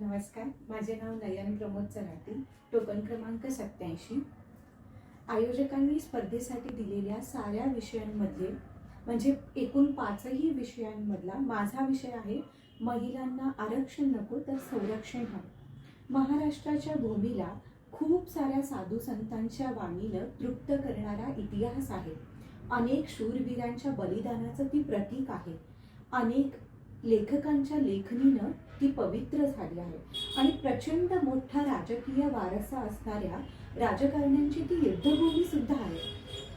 नमस्कार, माझे नाव नयन प्रमोद चराटी, टोकन क्रमांक 87। आयोजकांनी स्पर्धेसाठी दिलेल्या साऱ्या विषयांमध्ये म्हणजे एकूण 5ही विषयांमधला माझा विषय आहे महिलांना आरक्षण नको तर संरक्षण हवं। महाराष्ट्राच्या भूमीला खूप साऱ्या साधू संतांच्या वाणीनं तृप्त करणारा इतिहास आहे। अनेक शूरवीरांच्या बलिदानाचं ती प्रतीक आहे। अनेक लेखकांच्या लेखणीनं ती पवित्र झाली आहे आणि प्रचंड मोठा राजकीय वारसा असणाऱ्या राजकारण्यांची ती युद्धभूमी सुद्धा आहे।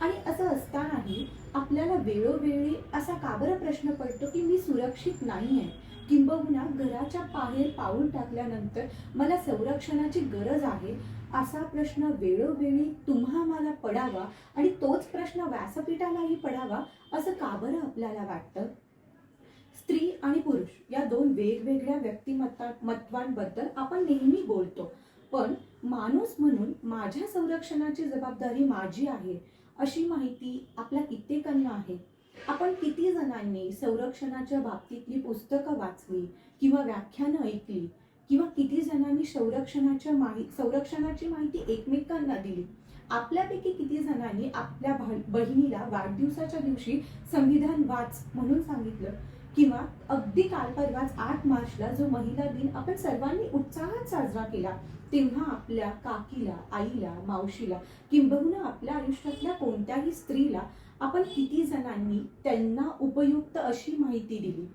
आणि असं असतानाही आपल्याला वेळोवेळी असा का बरं प्रश्न पडतो की मी सुरक्षित नाही आहे, किंबहुना घराच्या बाहेर पाऊल टाकल्यानंतर मला संरक्षणाची गरज आहे, असा प्रश्न वेळोवेळी तुम्हा मला पडावा आणि तोच प्रश्न व्यासपीठालाही पडावा असं का बरं आपल्याला वाटतं? स्त्री आणि पुरुष या दोन वेगवेगळ्या व्यक्तिमत्वांबद्दल आपण नेहमी बोलतो, पण माणूस म्हणून माझ्या संरक्षणाची जबाबदारी माझी आहे अशी माहिती आपल्या कित्येकांना आहे? आपण किती जणांनी संरक्षणाच्या बाबतीतली पुस्तकं वाचली किंवा व्याख्यानं ऐकली किंवा किती जणांनी संरक्षणाची माहिती एकमेकांना दिली? आपल्यापैकी किती जणांनी आपल्या बहिणीला वाढदिवसाच्या दिवशी संविधान वाच म्हणून सांगितलं? किंवा अगदी काल परवाच 8 मार्चला जो महिला दिन आपण सर्वांनी उत्साहात साजरा केला, तेव्हा आपल्या काकीला, आईला, मावशीला किंबहुना आपल्या आयुष्यातल्या कोणत्याही स्त्रीला आपण किती जणांनी त्यांना उपयुक्त अशी माहिती दिली?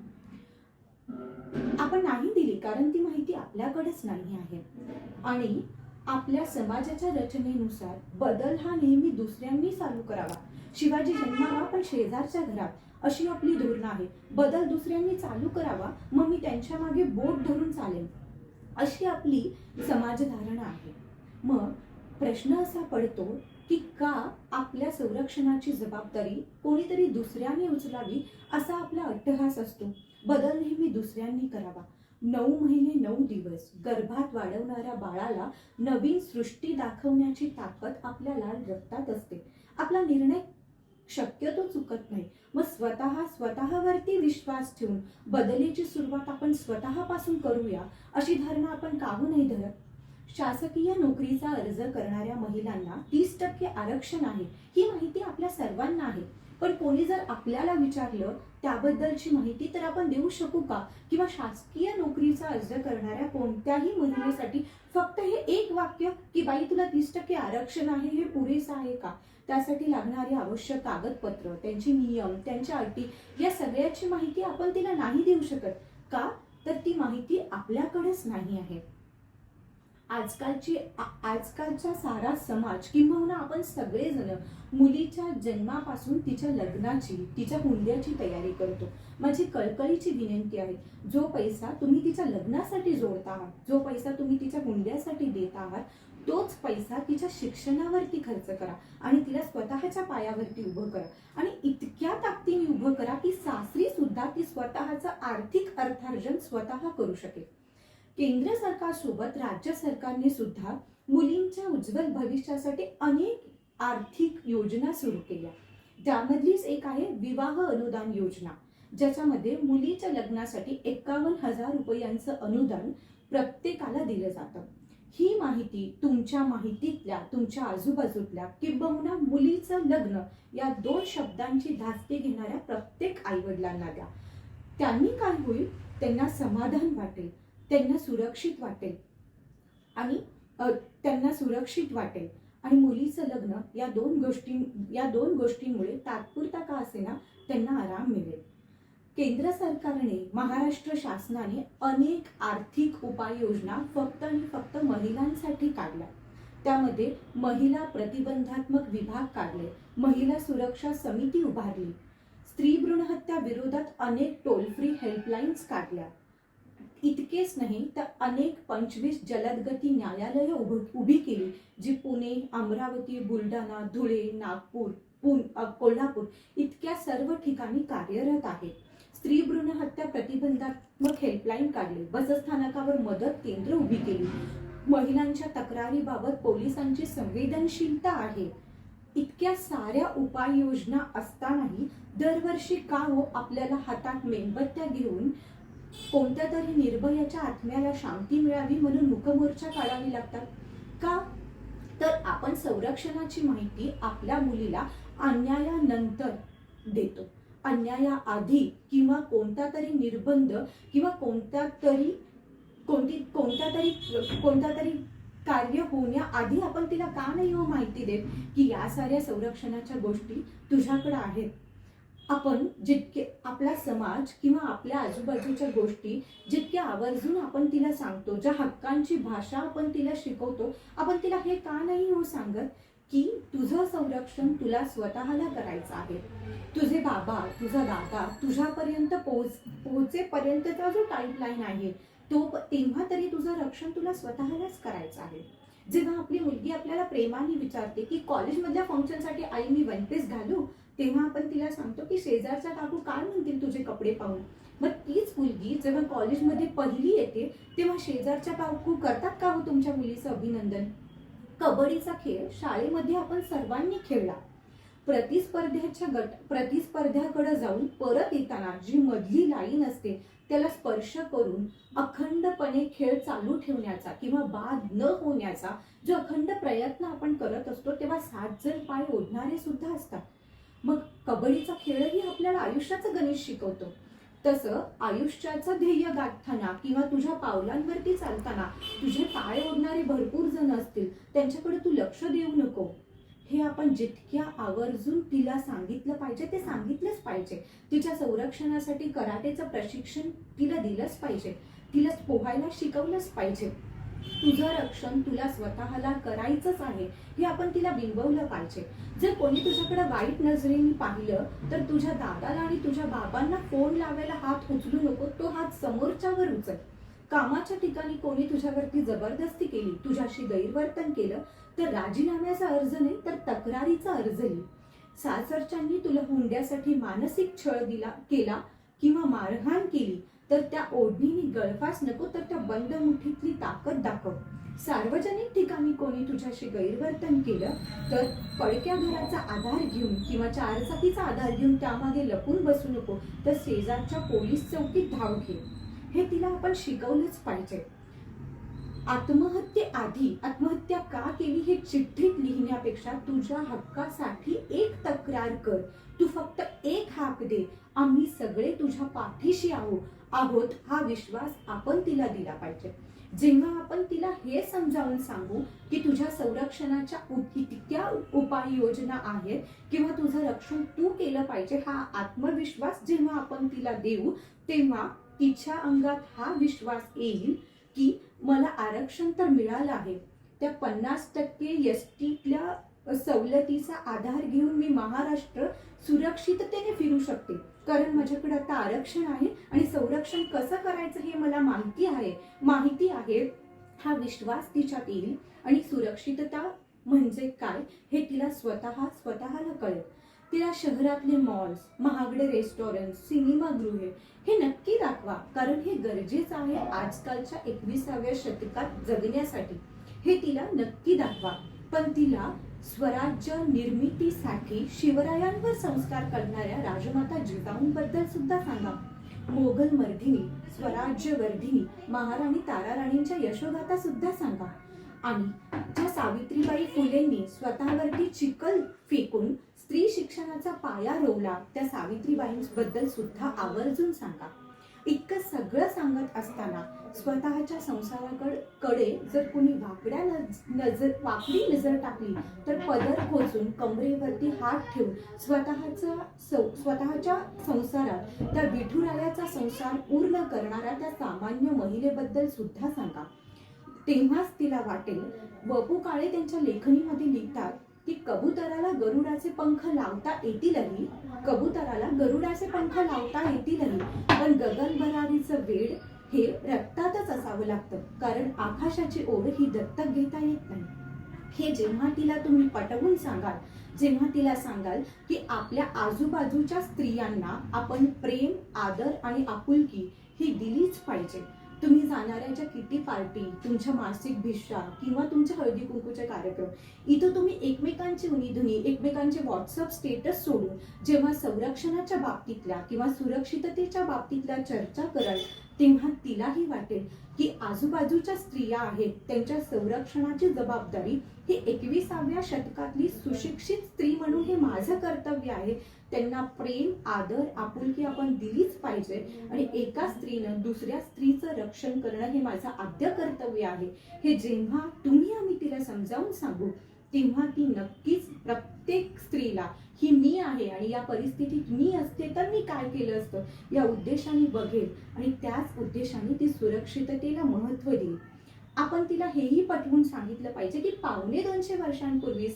आपण नाही दिली, कारण ती माहिती आपल्याकडेच नाही आहे। आणि आपल्या समाजाच्या रचनेनुसार बदल हा नेहमी दुसऱ्यांनी चालू करावा। शिवाजी जन्माला पण शेजारच्या घरात, अशी आपली धोरण आहे। बदल दुसऱ्यांनी चालू करावा, मग मी त्यांच्या मागे बोट धरून चालेन, अशी आपली समाजधारणा आहे। मग प्रश्न असा पडतो की का आपल्या संरक्षणाची जबाबदारी कोणीतरी दुसऱ्याने उचलावी असा आपला अट्टहास असतो? बदल नेहमी दुसऱ्यांनी करावा। 9 महिने 9 दिवस गर्भात वाढवणाऱ्या बाळाला नवीन सृष्टी दाखवण्याची ताकद आपल्या लाल रक्तात असते। आपला निर्णय शक्यतो चुकत नाही। मग स्वतःवरती विश्वास ठेवून बदलीची सुरुवात आपण स्वतःपासून करूया, अशी धारणा आपण का नाही धरत? शासकीय नोकरीचा अर्ज करणाऱ्या महिलांना 30% आरक्षण आहे ही माहिती आपल्या सर्वांना आहे, पण कोणी जर आपल्याला विचारलं त्याबद्दलची माहिती तर आपण देऊ शकू का? किंवा शासकीय नोकरीचा अर्ज करणाऱ्या कोणत्याही महिलेसाठी फक्त हे एक वाक्य की बाई तुला 30% आरक्षण आहे हे पुरेसं आहे का? त्यासाठी लागणारी आवश्यक कागदपत्र, त्यांचे नियम, त्यांच्या अटी या सगळ्याची माहिती आपण तिला नाही देऊ शकत का? तर ती माहिती आपल्याकडेच नाही आहे। आजकालचा सारा समाज किंबहुना आपण सगळेजण मुलीच्या जन्मापासून तिच्या लग्नाची, तिच्या हुंड्याची तयारी करतो। माझी कळकळीची विनंती आहे, जो पैसा तुम्ही तिच्या लग्नासाठी जोडता आहात, जो पैसा तुम्ही तिच्या हुंड्यासाठी देत आहात, तोच पैसा तिच्या शिक्षणावरती खर्च करा आणि तिला स्वतःच्या पायावरती उभं करा। आणि इतक्या ताकदीने उभं करा की सासरी सुद्धा ती स्वतःचं आर्थिक अर्थार्जन स्वतः करू शकेल। केंद्र सरकारसोबत राज्य सरकारने सुद्धा मुलींच्या उज्ज्वल भविष्यासाठी अनेक आर्थिक योजना सुरू केल्या। त्यामधलीच एक आहे विवाह अनुदान योजना, ज्याच्यामध्ये मुलीच्या लग्नासाठी 51,000 रुपयांचं अनुदान प्रत्येकाला दिलं जातं। ही माहिती तुमच्या माहितीतल्या, तुमच्या आजूबाजूतल्या किंबहुना मुलीचं लग्न या 2 शब्दांची धास्ती घेणाऱ्या प्रत्येक आईवडिलांना द्या। त्यांनी काय होईल? त्यांना समाधान वाटेल, त्यांना सुरक्षित वाटेल आणि मुलीचं लग्न या दोन गोष्टींमुळे तात्पुरता का असेना त्यांना आराम मिळेल। केंद्र सरकारने, महाराष्ट्र शासनाने अनेक आर्थिक उपाययोजना फक्त आणि फक्त महिलांसाठी काढल्या। त्यामध्ये महिला प्रतिबंधात्मक विभाग काढले, महिला सुरक्षा समिती उभारली, स्त्री भ्रूण हत्या विरोधात अनेक टोल फ्री हेल्पलाईन्स काढल्या। इतकेच नाही तर अनेक 25 जलदगती न्यायालये उभी केली, जी पुणे, अमरावती, बुलढाणा, धुळे, नागपूर, कोल्हापूर इतक्या सर्व ठिकाणी कार्यरत आहेत। स्त्री भ्रूण हत्या प्रतिबंधात्मक हेल्पलाईन काढली, बसस्थानकावर मदत केंद्र उभी केली, महिलांच्या तक्रारीबाबत पोलिसांची संवेदनशीलता आहे। इतक्या साऱ्या उपाययोजना असतानाही दरवर्षी का हो आपल्याला हातात मेणबत्त्या घेऊन कोणत्या तरी निर्भयाच्या आत्म्याला शांती मिळावी म्हणून मुखमोर्चा काढावी लागतात का? तर आपण संरक्षणाची माहिती आपल्या मुलीला अन्यायानंतर देतो. अन्यायाआधी किंवा कोणता तरी निर्बंध किंवा कोणत्या तरी कार्य होण्याआधी आपण तिला का नाही माहिती देत की या साऱ्या संरक्षणाच्या गोष्टी तुझ्याकडे आहेत. आपण जितके आपला समाज किंवा आपल्या आजूबाजूच्या गोष्टी जितक्या आवर्जून आपण तिला सांगतो, ज्या हक्कांची भाषा आपण तिला शिकवतो, आपण तिला हे का नाही सांगत की तुझं संरक्षण तुला स्वतःला करायचं आहे. तुझे बाबा, तुझा दादा तुझ्यापर्यंत पोहोचेपर्यंतचा जो टाइमलाईन आहे तेव्हा तरी तुझं रक्षण तुला स्वतःलाच करायचं आहे. जेव्हा आपली मुलगी आपल्याला प्रेमाने विचारते की कॉलेजमधल्या फंक्शनसाठी आई मी वन पीस घालू, तेव्हा आपण तिला सांगतो की शेजारच्या काकू काय म्हणतील तुझे कपडे पाहून. मग तीच मुलगी जेव्हा कॉलेजमध्ये पहिली येते तेव्हा शेजारच्या काकू करतात का हो तुमच्या मुलीचं अभिनंदन. कबड्डीचा खेळ शाळेमध्ये आपण सर्वांनी खेळला. प्रतिस्पर्ध्याकडे जाऊन परत येताना जी मधली लाईन असते त्याला स्पर्श करून अखंडपणे खेळ चालू ठेवण्याचा किंवा बाद न होण्याचा जो अखंड प्रयत्न आपण करत असतो तेव्हा 7 जण पाय ओढणारे सुद्धा असतात. मग कबड्डीचा खेळही आपल्याला आयुष्याचं गणित शिकवतो. तसं आयुष्याचं ध्येय गाठताना किंवा तुझ्या पावलांवरती चालताना तुझे पाय ओढणारे भरपूर जण असतील, त्यांच्याकडे तू लक्ष देऊ नको. हे आपण जितक्या आवर्जून तिला सांगितलं पाहिजे ते सांगितलंच पाहिजे. तिच्या संरक्षणासाठी कराटेचं प्रशिक्षण तिला दिलंच पाहिजे. तिला पोहायला शिकवलंच पाहिजे. तुझं रक्षण तुला स्वतःला करायचंच आहे हे आपण तिला बिंबवलं पाहिजे. जर कोणी तुझ्याकडे वाईट नजरेने पाहिलं तर तुझ्या दादाला आणि तुझ्या बाबांना फोन लावायला हात उचलू नको, तो हात समोरच्यावर उचल. कामाच्या ठिकाणी कोणी तुझ्यावरती जबरदस्ती केली, तुझ्याशी गैरवर्तन केलं तर राजीनाम्याचा अर्ज नाही तर तक्रारीचा अर्ज लिही. सासरच्यांनी तुला हुंड्यासाठी मानसिक छळ केला किंवा मारहाण केली तर त्या ओढणीने गळफास नको तर त्या बंद मुठीतली ताकद दाखव. सार्वजनिक ठिकाणी कोणी तुझ्याशी गैरवर्तन केलं तर पडक्या घराचा आधार घेऊन किंवा 4 चाकीचा आधार घेऊन त्यामागे लपून बसू नको तर शेजारच्या पोलीस चौकीत धाव घे. हे तिला आपण शिकवलंच पाहिजे. आत्महत्या का केली हे चिठ्ठीत लिहिण्यापेक्षा तुझ्या हक्कासाठी एक तक्रार कर. तू फक्त एक हाक दे. आम्ही सगळे तुझ्या पाठीशी आहोत हा विश्वास आपण तिला दिला पाहिजे. जेव्हा आपण तिला हे समजावून सांगू की तुझ्या संरक्षणाच्या इतक्या उपाययोजना आहेत किंवा तुझं रक्षण तू केलं पाहिजे हा आत्मविश्वास जेव्हा आपण तिला देऊ तेव्हा तिच्या अंगात हा विश्वास येईल की मला आरक्षण तर मिळालं आहे. त्या 50% एसटीतल्या सवलतीचा आधार घेऊन मी महाराष्ट्र सुरक्षिततेने फिरू शकते कारण माझ्याकडे आता आरक्षण आहे आणि संरक्षण कसं करायचं हे मला माहिती आहे. हा विश्वास तिच्यात येईल आणि सुरक्षितता म्हणजे काय हे तिला स्वतःला कळेल. तिला शहरातले मॉल्स, महागडे रेस्टॉरंट, सिनेमागृहे हे नक्की दाखवा कारण हे गरजेचं आहे आजकालच्या 21व्या शतकात जगण्यासाठी. हे तिला नक्की दाखवा. पण तिला स्वराज्य निर्मितीसाठी शिवरायांवर संस्कार करणाऱ्या राजमाता जिजाऊंबद्दल सुद्धा सांगा. मोगल मर्दिनी, स्वराज्य वर्धिनी महाराणी ताराराणींच्या यशोगाथा सुद्धा सांगा. आणि ज्या सावित्रीबाई फुलेंनी स्वतःवरती चिखल फेकून स्त्री शिक्षणाचा पाया रोवला त्या सावित्रीबाईंबद्दल सुद्धा आवर्जून सांगा. इतकं सगळं सांगत असताना स्वतःच्या संसाराकडे जर कोणी वाकडी नजर टाकली तर पदर खोचून कमरेवरती हात ठेवून स्वतःच्या संसारात त्या विठुरायाचा संसार पूर्ण करणाऱ्या त्या सामान्य महिलेबद्दल सुद्धा सांगा. तेव्हाच तिला वाटेल. वपू काळे त्यांच्या लेखणीमध्ये लिहितात की कबुतराला गरुडाचे पंख लावता येतीलही पण गगनभरारीचं वेड हे रक्तातच असावं लागतं कारण आकाशाची ओढ ही दत्तक घेता येत नाही. हे जेव्हा तिला तुम्ही पटवून सांगाल, जेव्हा तिला सांगाल की आपल्या आजूबाजूच्या स्त्रियांना आपण प्रेम, आदर आणि आपुलकी ही दिलीच पाहिजे. तुम्ही जाणाऱ्या ज्या किटी पार्टी, तुमच्या मासिक भिक्षा किंवा तुमच्या हळदी कुंकूचे कार्यक्रम इथं तुम्ही एकमेकांची उनीधुनी, एकमेकांचे व्हॉट्सअप स्टेटस सोडून जेव्हा संरक्षणाच्या बाबतीतल्या किंवा सुरक्षिततेच्या बाबतीतल्या चर्चा कराल तेव्हा तिलाही वाटेल की आजूबाजूच्या स्त्रिया आहेत त्यांच्या संरक्षणाची जबाबदारी ही 21व्या शतकातली सुशिक्षित स्त्री म्हणून हे माझं कर्तव्य आहे. त्यांना प्रेम, आदर, आपुलकी आपण दिलीच पाहिजे आणि एका स्त्रीनं दुसऱ्या स्त्रीचं रक्षण करणं हे माझं आद्य कर्तव्य आहे. हे जेव्हा तुम्ही आम्ही तिला समजावून सांगू तेव्हा ती नक्कीच प्रत्येक स्त्रीला ही मी आहे आणि या परिस्थितीत मी असते तर मी काय केलं असतं या उद्देशाने बघेल आणि त्याच उद्देशाने ती सुरक्षिततेला महत्त्व देईल. आपण तिला हेही पटवून सांगितलं पाहिजे की 250 वर्षांपूर्वी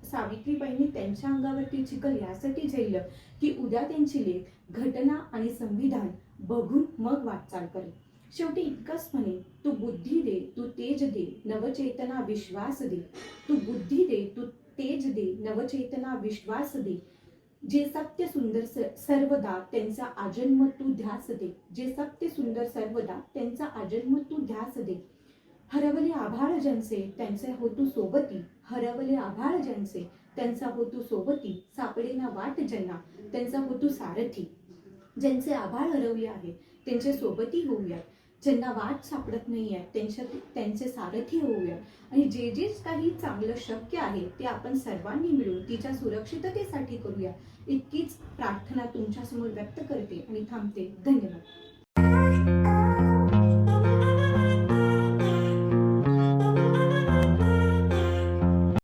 सावित्रीबाईंनी त्यांच्या अंगावरती चिखल यासाठी झेललं की उद्या त्यांची लेख घटना आणि संविधान बघून मग वाटचाल करेल. शेवटी इतकंच म्हणे, तू बुद्धी दे, तू तेज दे, नवचेतना विश्वास दे. तू बुद्धी दे, तू तेज दे, नवचेतना विश्वास दे. जे सत्य सुंदर सर्वदा त्यांचा आजन्म तू ध्यास दे. जे सत्य सुंदर सर्वदा त्यांचा आजन्म तू ध्यास दे. हरवले आभाळ ज्यांचे त्यांचे होतू सोबती. हरवले आभाळ ज्यांचे त्यांचा होतू सोबती. सापडे ना वाट ज्यांना त्यांचा होतू सारथी. ज्यांचे आभाळ हरवले आहे त्यांचे सोबती होऊया. ज्यांना वाट सापडत नाही आहे त्यांचे सारथी होऊया. आणि जे जे काही चांगलं शक्य आहे ते आपण सर्वांनी मिळून तिच्या सुरक्षिततेसाठी करूया. इतकीच प्रार्थना तुमच्यासमोर व्यक्त करते आणि थांबते. धन्यवाद.